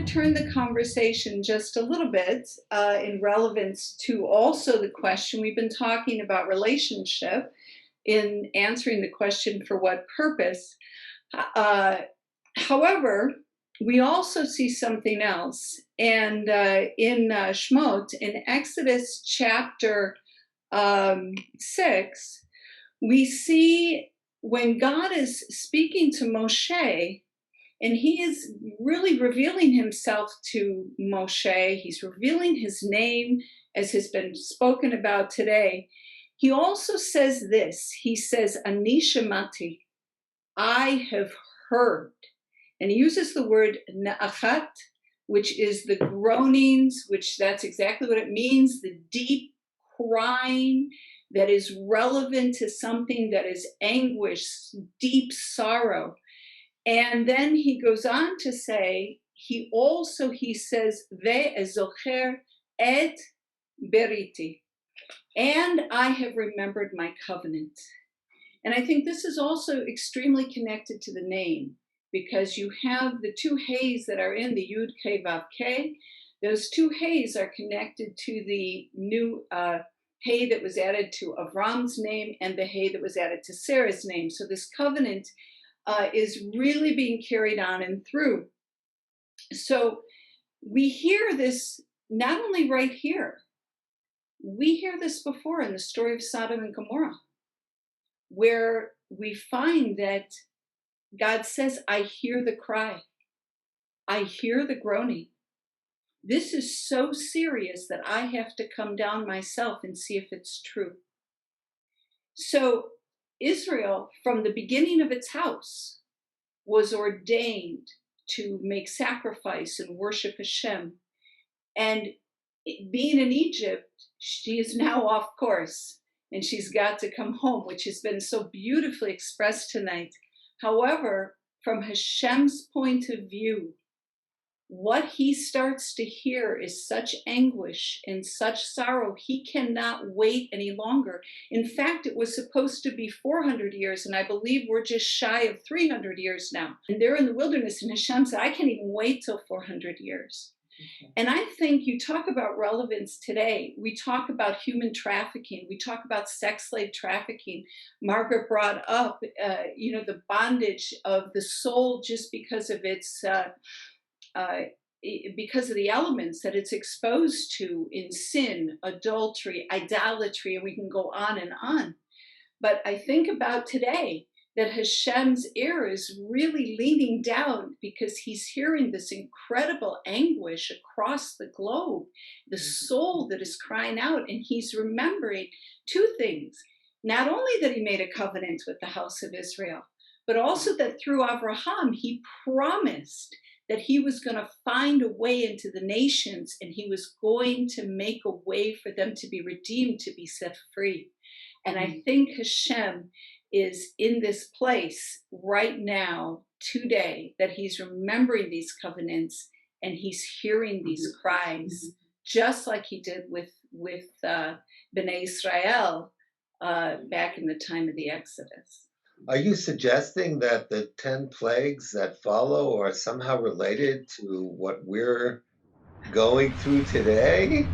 to turn the conversation just a little bit in relevance to also the question. We've been talking about relationship in answering the question, for what purpose? However, we also see something else. And in Shmot, in Exodus chapter 6, we see when God is speaking to Moshe, and he is really revealing himself to Moshe. He's revealing his name, as has been spoken about today. He also says this. He says, Ani shemati, I have heard. And he uses the word na'achat, which is the groanings, which that's exactly what it means, the deep crying that is relevant to something that is anguish, deep sorrow. And then he goes on to say, he says, ve'ezocher et beriti, and I have remembered my covenant. And I think this is also extremely connected to the name, because you have the two heys that are in the Yud Kei Vav Kei. Those two heys are connected to the new hey that was added to Avram's name and the hey that was added to Sarah's name. So this covenant is really being carried on and through. So we hear this not only right here, we hear this before in the story of Sodom and Gomorrah, where we find that God says, I hear the cry, I hear the groaning. This is so serious that I have to come down myself and see if it's true. So Israel, from the beginning of its house, was ordained to make sacrifice and worship Hashem. And being in Egypt, she is now off course, and she's got to come home, which has been so beautifully expressed tonight. However, from Hashem's point of view, what he starts to hear is such anguish and such sorrow, he cannot wait any longer. In fact, it was supposed to be 400 years, and I believe we're just shy of 300 years now. And they're in the wilderness, and Hashem said, I can't even wait till 400 years. Okay. And I think you talk about relevance today. We talk about human trafficking. We talk about sex slave trafficking. Margaret brought up, the bondage of the soul just because of its... because of the elements that it's exposed to in sin, adultery, idolatry, and we can go on and on. But I think about today that Hashem's ear is really leaning down because he's hearing this incredible anguish across the globe, the soul that is crying out, and he's remembering two things. Not only that he made a covenant with the house of Israel, but also that through Abraham, he promised that he was going to find a way into the nations, and he was going to make a way for them to be redeemed, to be set free. And I think Hashem is in this place right now, today, that he's remembering these covenants and he's hearing these cries, just like he did with Bnei Israel back in the time of the Exodus. Are you suggesting that the 10 plagues that follow are somehow related to what we're going through today?